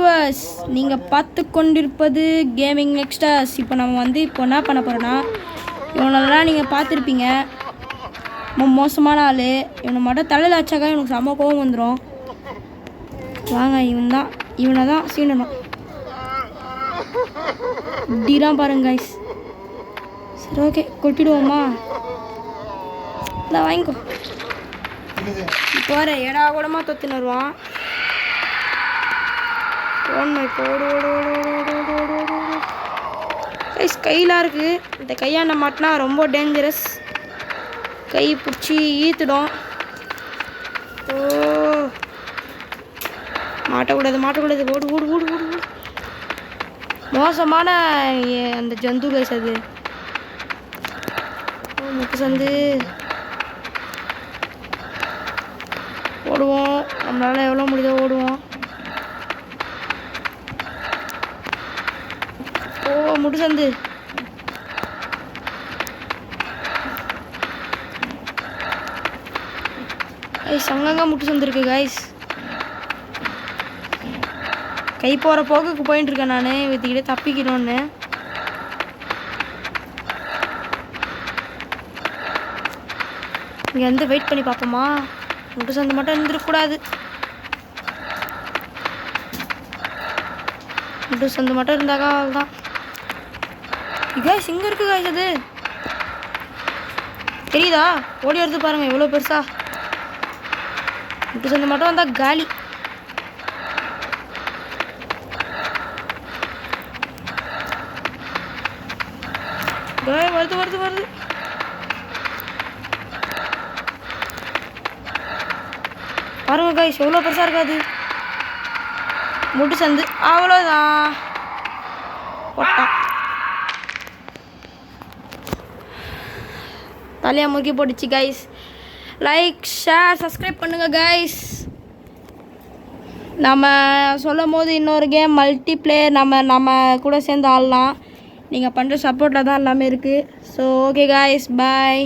Viewers, நீங்கள் பார்த்து கொண்டிருப்பது கேமிங் நெக்ஸ்டர்ஸ். இப்போ நம்ம இப்போ என்ன பண்ண போகிறோன்னா, இவனெல்லாம் நீங்கள் பார்த்துருப்பீங்க. மோசமான ஆள். இவனை மட்டும் தலையில் அச்சாக்கா இவனுக்கு செம்ம கோவம் வந்துடும். வாங்க, இவனை தான் சீண்டணும். இப்படிலாம் பாருங்க கைஸ். சரி, ஓகே, கொட்டிடுவோமா? இல்லை, வாங்கிக்கோ. இப்போ வர ஏடா கூடமாக தொத்துன்னு வருவான். இப்போ ஓடு ஓடு ஓடு ஓடு ஓடு ஓடு ஓடு ஓடு. கைஸ், கையெலாம் இருக்குது. இந்த கையாண்ட மாட்டினா ரொம்ப டேஞ்சரஸ். கை பிடிச்சி ஈத்துடும். ஓ, மாட்டக்கூடாது. ஓடு ஓடு ஓடு ஓடு ஓடு. மோசமான அந்த ஜந்து கைஸ் அது. முட்டு சந்து. ஓடுவோம், நம்மளால் எவ்வளோ முடியுதோ ஓடுவோம். ஓ, முட்டு சந்து. கைஸ், அங்கங்க முட்டு சந்து இருக்கு கைஸ். கை போகிற போக்குக்கு போயிட்டு இருக்கேன் நான், வித்திக்கிட்டே தப்பிக்கணும்னு. இங்கே வந்து வெயிட் பண்ணி பார்ப்போமா? முட்டு சந்து மட்டும் இருந்துருக்கூடாது. முட்டு சந்து மட்டும் இருந்தாக்கா தான். கைஸ், இங்கே இருக்கு கைஸ். அது தெரியுதா? ஓடி வருது பாருங்க, எவ்வளோ பெருசா. முட்டு சந்து மட்டும் வந்தால் காலி. வருது. பாருங்க கைஸ், எவ்வளோ பெருசாக இருக்காது முட்டு சந்து. அவ்வளோதான், போட்டான். தலையா முறுக்கி போட்டுச்சு கைஸ். லைக், ஷேர், சப்ஸ்கிரைப் பண்ணுங்க கைஸ். நம்ம சொல்லும் போது இன்னொரு கேம் மல்டிப்ளேயர் நம்ம கூட சேர்ந்து ஆடலாம். நீங்கள் பண்ணுற சப்போர்ட்டில் தான் எல்லாமே இருக்குது. ஸோ ஓகே கைஸ், பாய்.